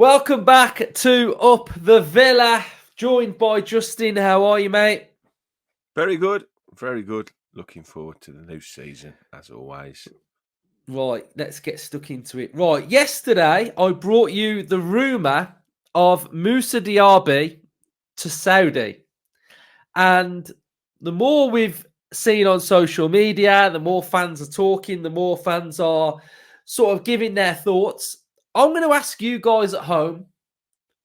Welcome back to Up the Villa, joined by Justin. How are you, mate? Very good, very good. Looking forward to the new season, as always. Right, let's get stuck into it. Right, yesterday I brought you the rumour of Moussa Diaby to Saudi. And the more we've seen on social media, the more fans are talking, the more fans are sort of giving their thoughts. I'm going to ask you guys at home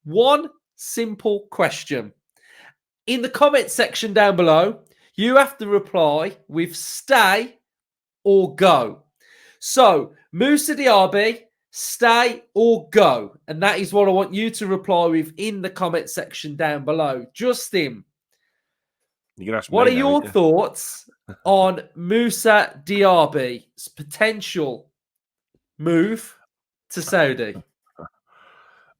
one simple question. In the comment section down below, you have to reply with stay or go. So, Moussa Diaby, stay or go. And that is what I want you to reply with in the comment section down below. Justin, what are your thoughts on Moussa Diaby's potential move to Saudi?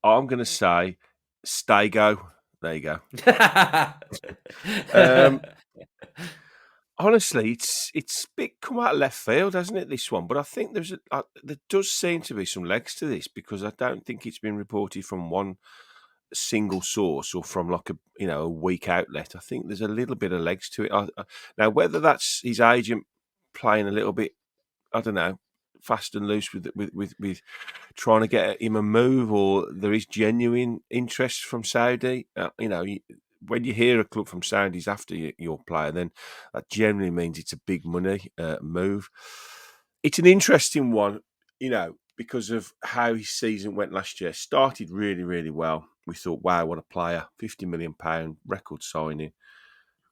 I'm going to say stay go. There you go. Honestly, it's a bit come out of left field, hasn't it, this one? But I think there does seem to be some legs to this because I don't think it's been reported from one single source or from like a weak outlet. I think there's a little bit of legs to it. Now, whether that's his agent playing a little bit, I don't know, fast and loose with trying to get him a move, or there is genuine interest from Saudi. When you hear a club from Saudi's after your player, then that generally means it's a big money move. It's an interesting one, because of how his season went last year. Started really, really well. We thought, wow, what a player! £50 million record signing.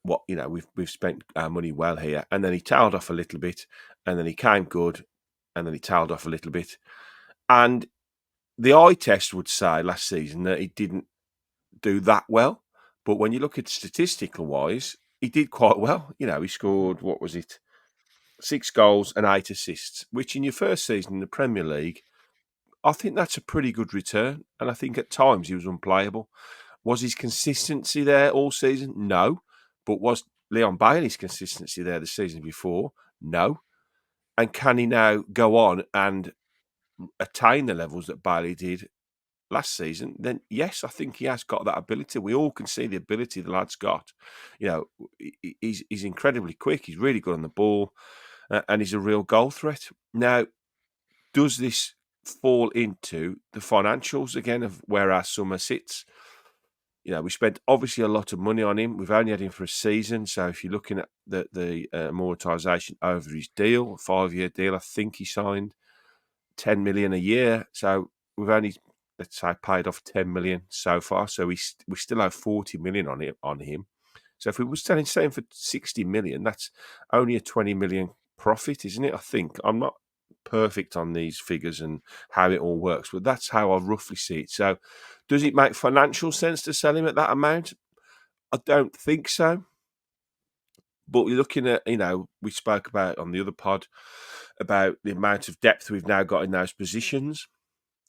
We've spent our money well here, and then he tailed off a little bit, and then he came good, and then he tailed off a little bit, and the eye test would say last season that he didn't do that well. But when you look at statistical wise, he did quite well. He scored, 6 goals and 8 assists, which in your first season in the Premier League, I think that's a pretty good return. And I think at times he was unplayable. Was his consistency there all season? No. But was Leon Bailey's consistency there the season before? No. And can he now go on and attain the levels that Bailey did last season? Then yes, I think he has got that ability. We all can see the ability the lad's got. He's incredibly quick. He's really good on the ball, and he's a real goal threat. Now, does this fall into the financials again of where our summer sits? We spent obviously a lot of money on him. We've only had him for a season, so if you're looking at the amortisation over his deal, a 5-year deal, I think he signed 10 million a year. So we've only, let's say, paid off 10 million so far. So we still have 40 million on him. So if we were selling for 60 million, that's only a 20 million profit, isn't it? I think. I'm not perfect on these figures and how it all works, but that's how I roughly see it. So does it make financial sense to sell him at that amount? I don't think so. But we're looking at, we spoke about on the other pod about the amount of depth we've now got in those positions.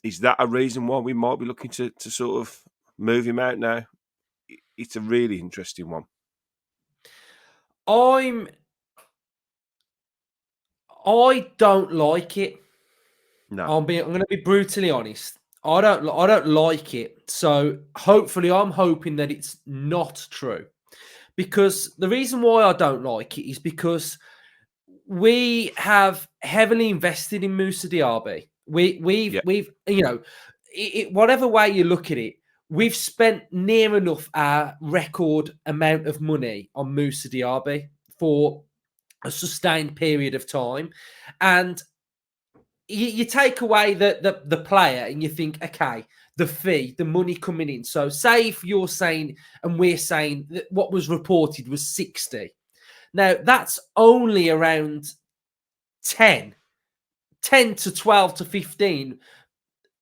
Is that a reason why we might be looking to sort of move him out now? It's a really interesting one. I don't like it. No. I'm going to be brutally honest. I don't like it. So hopefully I'm hoping that it's not true. Because the reason why I don't like it is because we have heavily invested in Moussa Diaby. We've whatever way you look at it, we've spent near enough our record amount of money on Moussa Diaby for a sustained period of time. And you take away the player and you think, okay, the fee, the money coming in. So say if you're saying, and we're saying that what was reported was 60. Now that's only around 10 to 12 to 15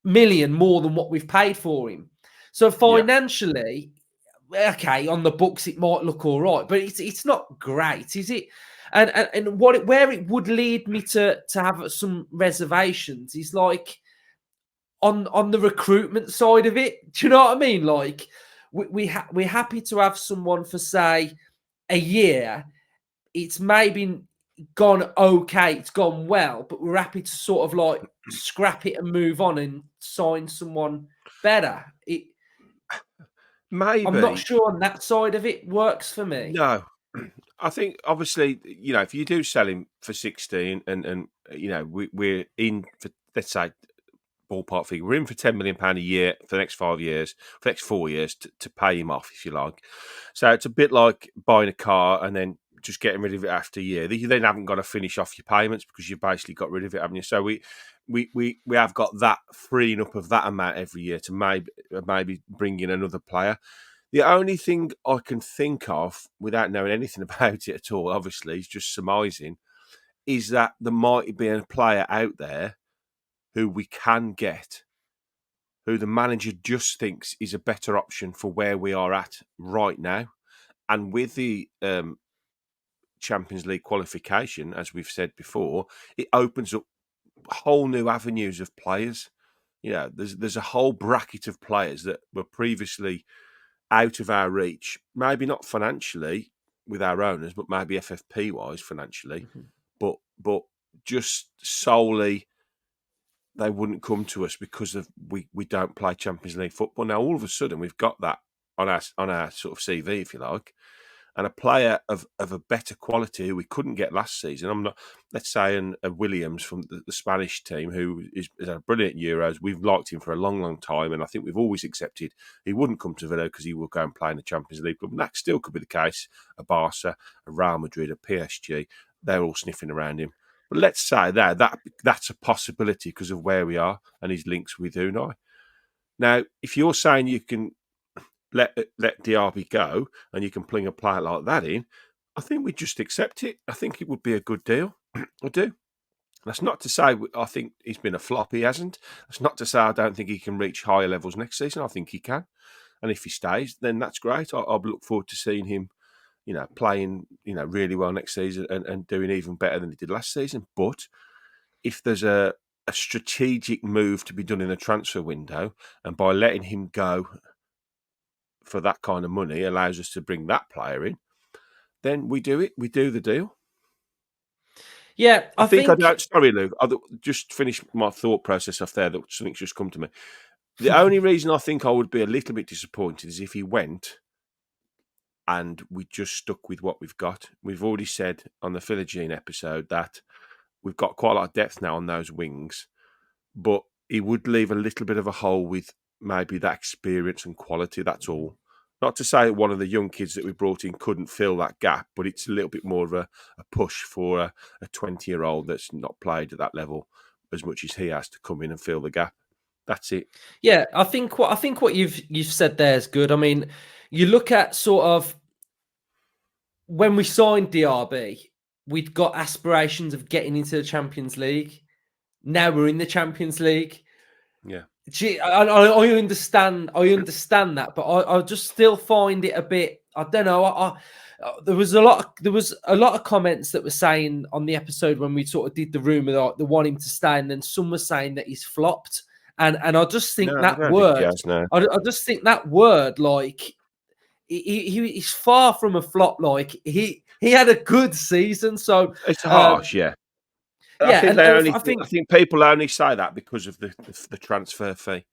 million more than what we've paid for him. So financially, okay, on the books, it might look all right, but it's not great, is it? And where it would lead me to have some reservations is like on the recruitment side of it. Do you know what I mean? Like we're happy to have someone for say a year. It's maybe gone okay, it's gone well, but we're happy to sort of like scrap it and move on and sign someone better. I'm not Maybe. sure on that side of it works for me. No. I think obviously, if you do sell him for 16 and we're in for, let's say, ballpark figure, we're in for £10 million a year for the next 5 years, for the next 4 years to pay him off, if you like. So it's a bit like buying a car and then just getting rid of it after a year. You then haven't got to finish off your payments because you've basically got rid of it, haven't you? So we have got that freeing up of that amount every year to maybe bring in another player. The only thing I can think of, without knowing anything about it at all, obviously, is just surmising, is that there might be a player out there who we can get, who the manager just thinks is a better option for where we are at right now. And with the Champions League qualification, as we've said before, it opens up whole new avenues of players. There's a whole bracket of players that were previously out of our reach, maybe not financially with our owners, but maybe FFP wise financially, Mhm. but just solely they wouldn't come to us because of we don't play Champions League football. Now all of a sudden we've got that on our sort of CV, if you like, and a player of a better quality who we couldn't get last season. I'm not, let's say, a Williams from the Spanish team who is a brilliant Euros. We've liked him for a long, long time, and I think we've always accepted he wouldn't come to Villa because he will go and play in the Champions League club. And that still could be the case. A Barca, a Real Madrid, a PSG, they're all sniffing around him. But let's say that's a possibility because of where we are and his links with Unai. Now, if you're saying you can let Diaby go and you can pling a player like that in, I think we just accept it. I think it would be a good deal. I do. That's not to say I think he's been a flop. He hasn't. That's not to say I don't think he can reach higher levels next season. I think he can. And if he stays, then that's great. I'll look forward to seeing him, playing, really well next season and doing even better than he did last season. But if there's a strategic move to be done in the transfer window, and by letting him go for that kind of money allows us to bring that player in, then we do it. We do the deal. Yeah, I I think I think. don't. Sorry, Luke. I'll just finish my thought process off there. That something's just come to me. The only reason I think I would be a little bit disappointed is if he went and we just stuck with what we've got. We've already said on the Philogene episode that we've got quite a lot of depth now on those wings, but he would leave a little bit of a hole with maybe that experience and quality. That's all. Not to say that one of the young kids that we brought in couldn't fill that gap, but it's a little bit more of a push for a 20-year-old that's not played at that level as much as he has to come in and fill the gap. That's it. Yeah, I think what you've said there is good. I mean, you look at sort of when we signed DRB, we'd got aspirations of getting into the Champions League. Now we're in the Champions League. Yeah. Gee, I understand. I understand that, but I just still find it a bit. I don't know. There was a lot of comments that were saying on the episode when we sort of did the rumor that they want him to stay, and then some were saying that he's flopped. And I just think No, I that don't think he word. has now. I just think that word, like he's far from a flop. Like he had a good season. So It's harsh, yeah. I yeah, think and, they and only I think. think I think people only say that because of the transfer fee.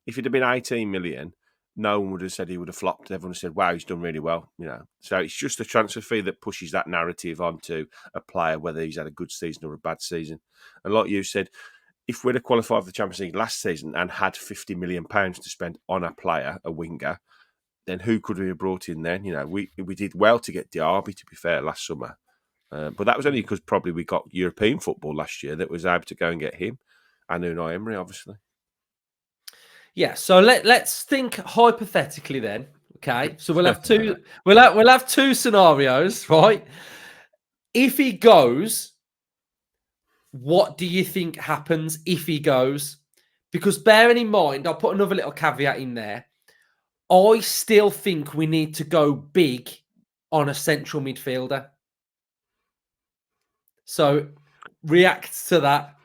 If it had been 18 million, no one would have said he would have flopped. Everyone would have said, "Wow, he's done really well." So it's just the transfer fee that pushes that narrative onto a player, whether he's had a good season or a bad season. And like you said, if we'd have qualified for the Champions League last season and had £50 million to spend on a player, a winger, then who could we have brought in then? We did well to get Diaby, to be fair, last summer. But that was only because probably we got European football last year that was able to go and get him and Unai Emery, obviously. yeah. So let's think hypothetically then. Okay, so we'll have two. We'll have two scenarios, right? If he goes, what do you think happens if he goes? Because bearing in mind, I'll put another little caveat in there. I still think we need to go big on a central midfielder. So react to that.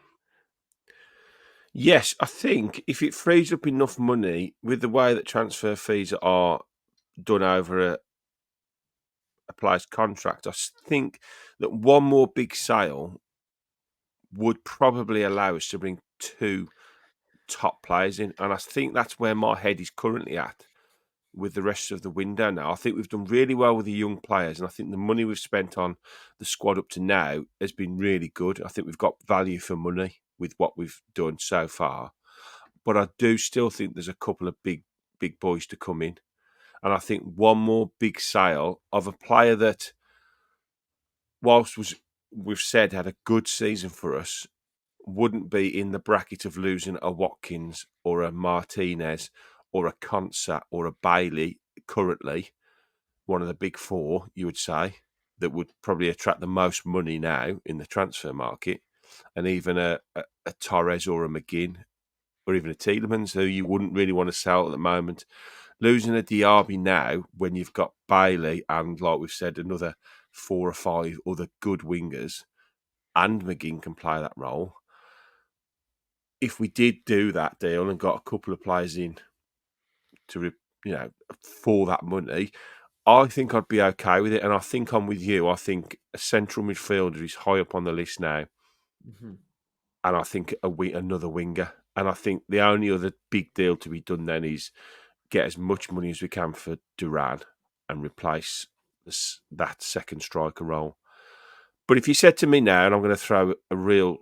Yes, I think if it frees up enough money with the way that transfer fees are done over a player's contract, I think that one more big sale would probably allow us to bring 2 top players in. And I think that's where my head is currently at with the rest of the window now. I think we've done really well with the young players, and I think the money we've spent on the squad up to now has been really good. I think we've got value for money with what we've done so far. But I do still think there's a couple of big boys to come in. And I think one more big sale of a player that, whilst we've said had a good season for us, wouldn't be in the bracket of losing a Watkins or a Martinez or a Konsa or a Bailey currently, one of the big 4, you would say, that would probably attract the most money now in the transfer market, and even a Torres or a McGinn or even a Tielemans, who you wouldn't really want to sell at the moment. Losing a Diaby now, when you've got Bailey and, like we've said, another 4 or 5 other good wingers, and McGinn can play that role. If we did do that deal and got a couple of players in to, for that money, I think I'd be okay with it. And I think I'm with you. I think a central midfielder is high up on the list now. Mm-hmm. And I think another winger. And I think the only other big deal to be done then is get as much money as we can for Duran and replace that second striker role. But if you said to me now, and I'm going to throw a real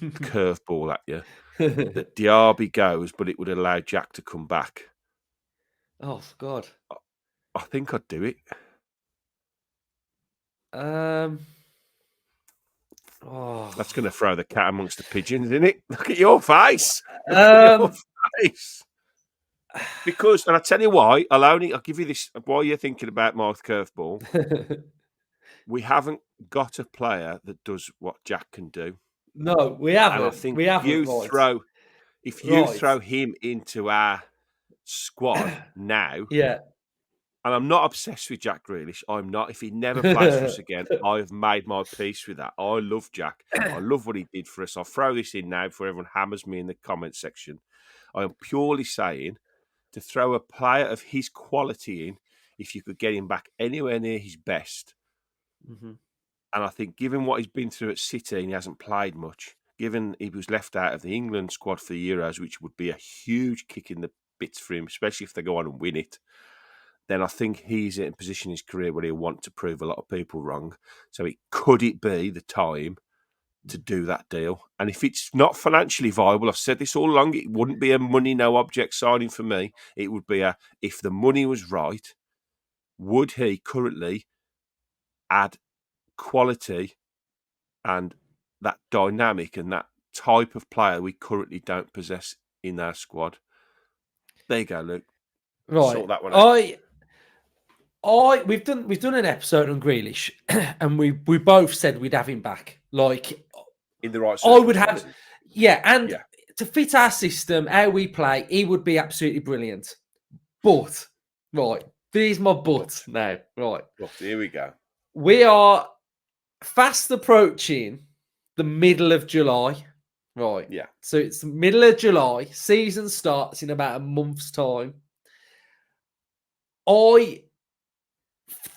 curveball at you, that Diaby goes, but it would allow Jack to come back, Oh God. I think I'd do it. That's going to throw the cat amongst the pigeons, isn't it? Look at your face. Look at your face. Because, and I tell you why, I'll give you this while you're thinking about my curveball. We haven't got a player that does what Jack can do. No, we haven't. And I think we haven't. if you throw him into our squad now, yeah. and I'm not obsessed with Jack Grealish. I'm not. If he never plays for us again, I have made my peace with that. I love Jack. I love what he did for us. I'll throw this in now before everyone hammers me in the comment section. I am purely saying to throw a player of his quality in, if you could get him back anywhere near his best. Mm-hmm. And I think given what he's been through at City and he hasn't played much, given he was left out of the England squad for the Euros, which would be a huge kick in the bits for him, especially if they go on and win it, then I think he's in a position in his career where he'll want to prove a lot of people wrong. So could it be the time to do that deal? And if it's not financially viable, I've said this all along, it wouldn't be a money, no object signing for me. It would be if the money was right, would he currently add quality and that dynamic and that type of player we currently don't possess in our squad? There you go, Luke. Right. Sort that one out. We've done an episode on Grealish, and we both said we'd have him back. Like in the right I would have, and to fit our system, how we play, he would be absolutely brilliant. But right, here's my but now. Right, here we go. We are fast approaching the middle of July. Right. Yeah. So it's the middle of July. Season starts in about a month's time. I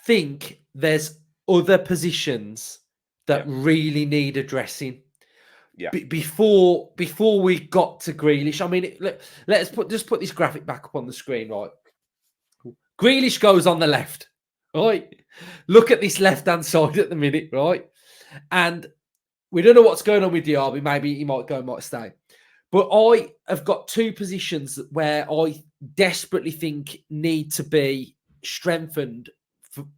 think there's other positions that really need addressing. Yeah. Before we got to Grealish, I mean, let's put this graphic back up on the screen, right? Grealish goes on the left, right? Look at this left-hand side at the minute, right? And we don't know what's going on with Diaby. Maybe he might go, might stay. But I have got 2 positions where I desperately think need to be strengthened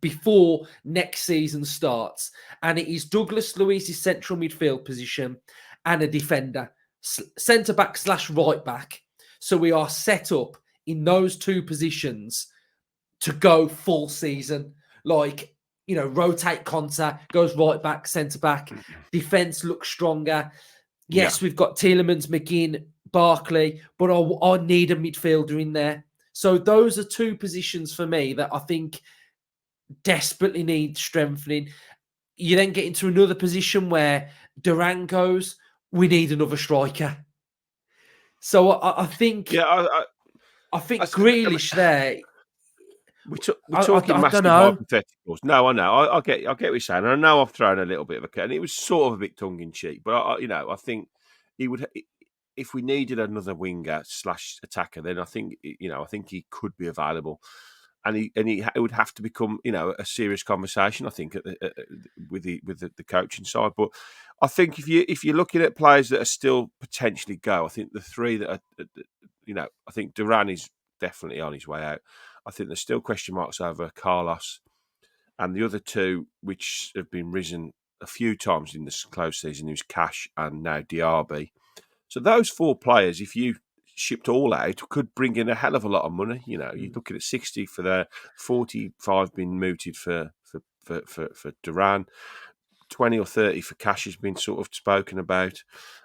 before next season starts. And it is Douglas Luiz's central midfield position and a defender, centre-back / right-back. So we are set up in those 2 positions to go full season. Like, rotate Konsa, goes right-back, centre-back. Defence looks stronger. Yes, we've got Tielemans, McGinn, Barkley, but I need a midfielder in there. So those are 2 positions for me that I think desperately need strengthening. You then get into another position where Duran goes, we need another striker. So I think, I think Grealish there. We're I talking don't massive know. hypotheticals. No, I know. I get what you're saying. And I know I've thrown a little bit of a cut, and it was sort of a bit tongue in cheek. But I think he would, if we needed another winger slash attacker, then I think I think he could be available, and it would have to become a serious conversation. I think with the coaching side. But I think if you're looking at players that are still potentially go, I think the three that are, I think Duran is definitely on his way out. I think there's still question marks over Carlos and the other two, which have been risen a few times in this close season, who's Cash and now Diaby. So those four players, if you shipped all out, could bring in a hell of a lot of money. You're looking at 60 for their 45 being mooted for Duran. 20 or 30 for Cash has been sort of spoken about,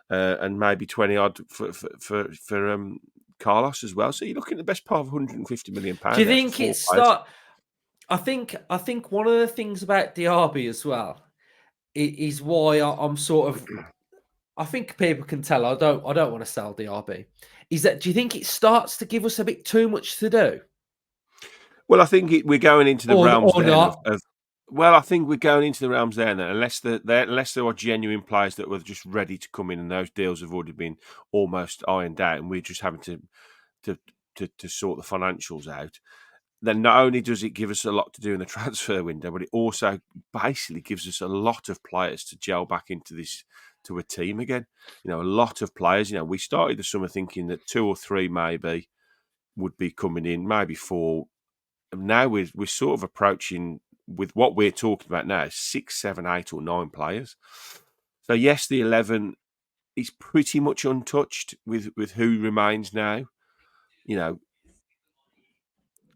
and maybe 20 odd for Carlos as well. So you're looking at the best part of £150 million. Do you There for think four it's players. start? I think one of the things about Diaby as well is why I'm sort of. I think people can tell I don't want to sell Diaby. Is that? Do you think it starts to give us a bit too much to do, Well, I think we're going into the realms or then not? of. Well, I think we're going into the realms there now, unless there are genuine players that were just ready to come in, and those deals have already been almost ironed out, and we're just having to sort the financials out. Then not only does it give us a lot to do in the transfer window, but it also basically gives us a lot of players to gel back into to a team again. A lot of players. We started the summer thinking that 2 or 3 maybe would be coming in, maybe 4. Now we're sort of approaching with what we're talking about now 6, 7, 8, or 9 players. So yes, the 11 is pretty much untouched with who remains now.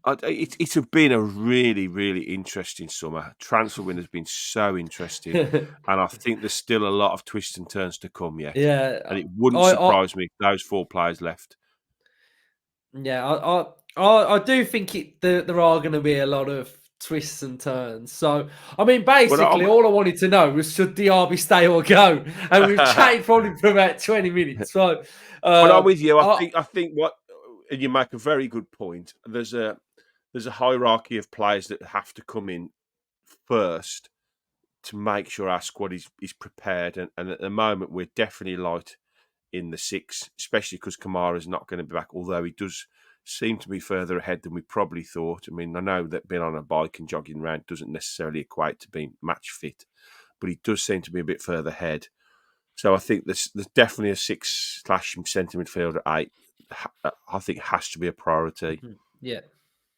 It's been a really, really interesting summer. Transfer window has been so interesting, and I think there's still a lot of twists and turns to come yet. Yeah, And it wouldn't I surprise me if those 4 players left. yeah, I do think there are going to be a lot of twists and turns. So, I mean, But basically, all I wanted to know was should Diaby stay or go, and we've chatted probably for about 20 minutes. So, I'm with you. I, I think what and you make a very good point. There's a hierarchy of players that have to come in first to make sure our squad is prepared. And at the moment, we're definitely light in the 6, especially because Kamara's not going to be back, although he does seem to be further ahead than we probably thought. I mean, I know that being on a bike and jogging around doesn't necessarily equate to being match fit, but he does seem to be a bit further ahead. So I think there's definitely a 6/ centre midfielder 8. I think has to be a priority. yeah,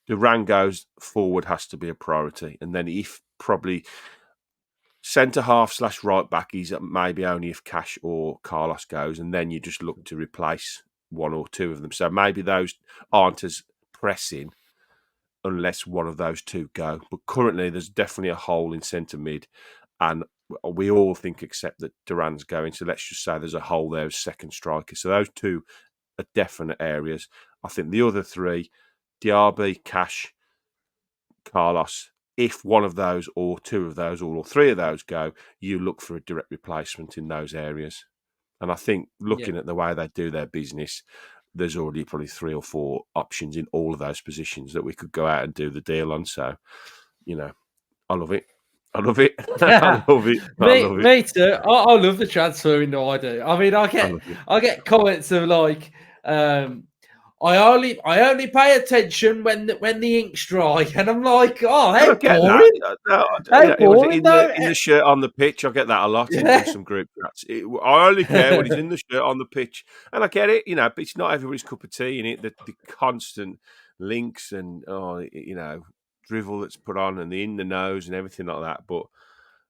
Duran goes forward has to be a priority, and then if probably centre half / right back is maybe only if Cash or Carlos goes, and then you just look to replace 1 or 2 of them. So maybe those aren't as pressing unless one of those 2 go. But currently, there's definitely a hole in centre mid, and we all think except that Duran's going. So let's just say there's a hole there as second striker. So those 2 are definite areas. I think the other 3, Diaby, Cash, Carlos, if one of those or 2 of those or all 3 of those go, you look for a direct replacement in those areas. And I think yeah. looking at the way they do their business, there's already probably 3 or 4 options in all of those positions that we could go out and do the deal on. So, I love it. I love it. I love it. I love it. Me too. I love the transfer window. I do. I mean, I love it. I get comments of like, I only pay attention when the ink's dry, and I'm like, oh, And how I get that. boring! No, How it was boring though. in the shirt on the pitch. I get that a lot in Yeah. some group chats. I only care when he's in the shirt on the pitch, and I get it. But it's not everybody's cup of tea. In it, the constant links and drivel that's put on and the in the nose and everything like that. But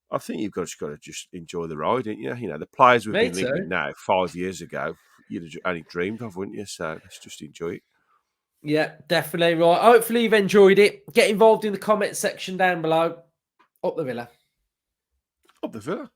I think you've just got to just enjoy the ride, ain't you? The players we've Me been linked with too. now 5 years ago, you'd have only dreamed of, wouldn't you? So let's just enjoy it. Yeah, definitely right. Hopefully you've enjoyed it. Get involved in the comment section down below. Up the Villa. Up the Villa.